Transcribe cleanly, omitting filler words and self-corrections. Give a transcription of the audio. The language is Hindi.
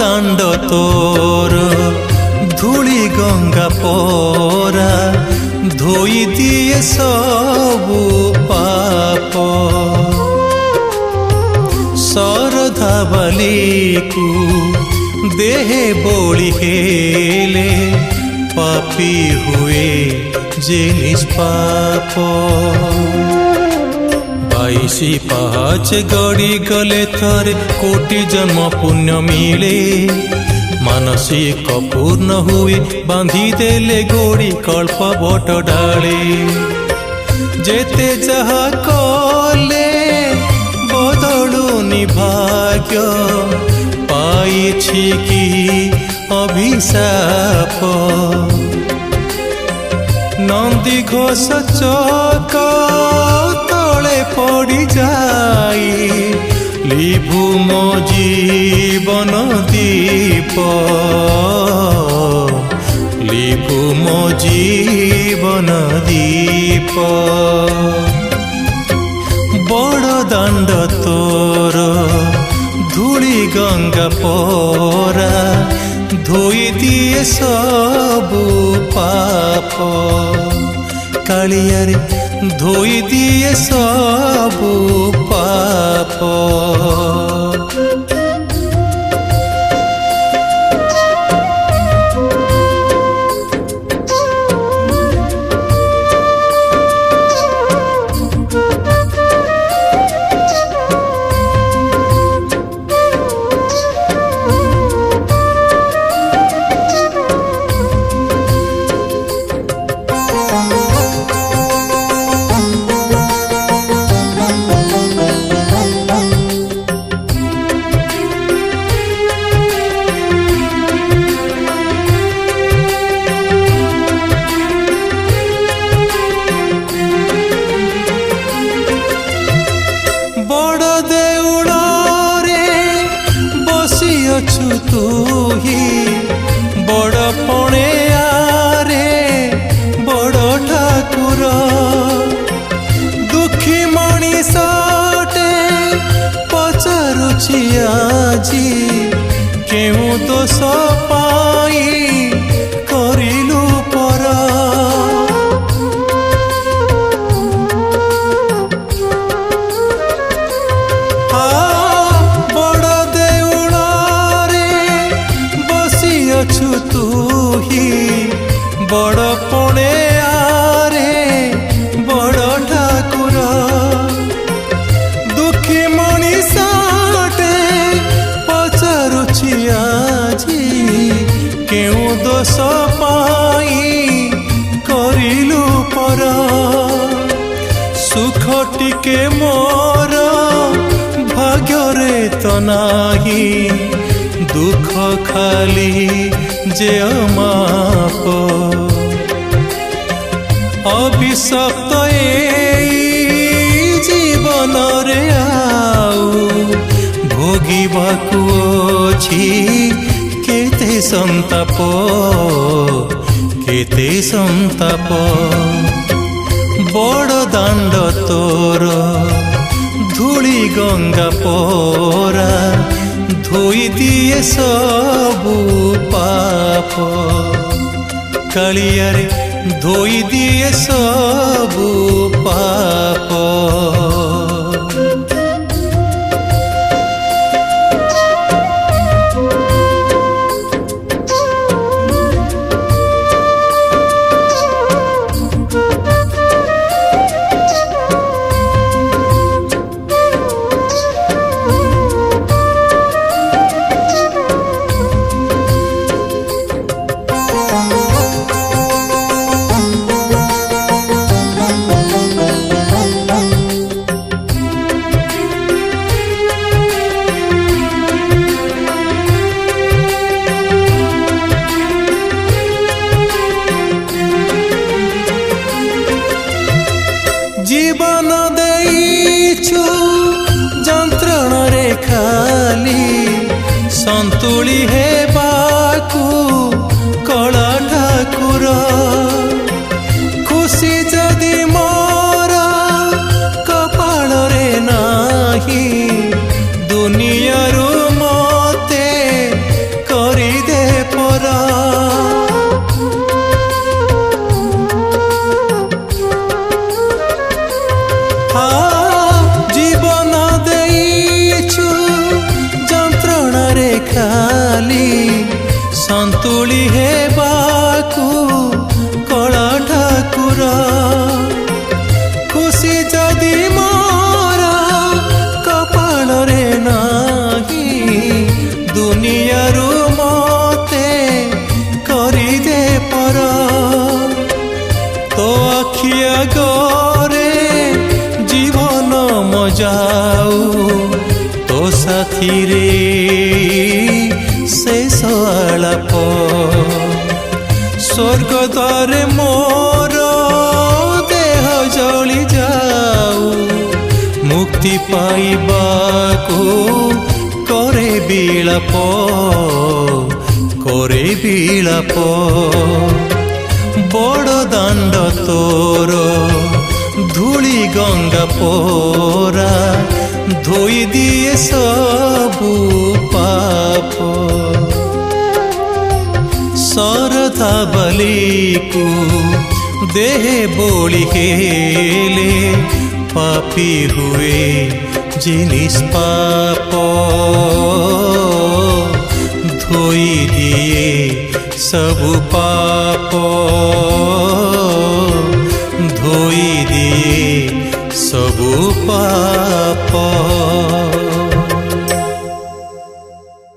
दांड तोर धूली गंगा पोरा धोई दिए सबु पाप सरधा बालीकु देहे बोली हेले पापी हुए जे निष्पाप बाईसी पाँच गड़ी गले थरे कोटि जन्म पुण्य मिले मानसिक पूर्ण हुए बांधी देले गोड़ी कल्प बट डाले जेते जहा कले बदलुनी भाग्य पाइछि कि अभिशाप नंदी घोष चक तले पड़ी जाई लिभु मो जीवन दीप लिभु मो जीवन दीप बड़ दांड तोर धूली गंगा पोरा धोई दिए सबु पाप कालियारे धोई दिए सबु पाप तू ही बड़ पणे आरे बड़ ठाकुर दुखी मणिषटे पचारुछि आजी केउ दोष पाई करिलु पर तू ही बड़ पणे आरे बड़ ठाकुर दुखी मणिषटे पचारुछि आजी केउ दोष पाई करिलु पर सुख टिके मोर भाग्यरे तो नाही दुख खाली जे माप अभिशप्त जीवन रे आउ भोगिबाकु अछि केते संताप केते संताप बड़ दांड तोर धूली गंगा पोरा धोई दिए सबु पाप कालियारे धोई दिए सबु पाप जीवन देइछु जंत्रण रे खाली संतुली हेबाकु कला ठाकुर खुशी जदि मोर कपाल रे नाही दुनियारू मते ଧୂଳି ହେବାକୁ କଳା ଠାକୁର ଖୁସି ଯଦି ମୋର କପାଳରେ ନାହିଁ ଦୁନିଆରୁ ମତେ କରିଦେ ପର ତୋ ଆଖି ଆଗରେ ଜୀବନ ମଜାଉ ତୋ ସାଥିରେ ଶେଷ ଆଳାପ ସ୍ୱର୍ଗ ଦ୍ୱାରେ ମୋର ଦେହ ଜଳି ଯାଉ ମୁକ୍ତି ପାଇବାକୁ করে বিলাপ বড় দাণ্ড তোর ধূলি গঙ্গা পোরা ধୋଇ ଦିଏ ସବୁ ପାପ ଶରଧା ବାଲିକୁ ଦେହେ ବୋଳି ହେଲେ ପାପି ହୁଏ ଯେ ନିଷ୍ପାପ ଧୋଇ ଦିଏ ସବୁ ପାପ ଧୋଇ ଦିଏ ସବୁ ପାପ।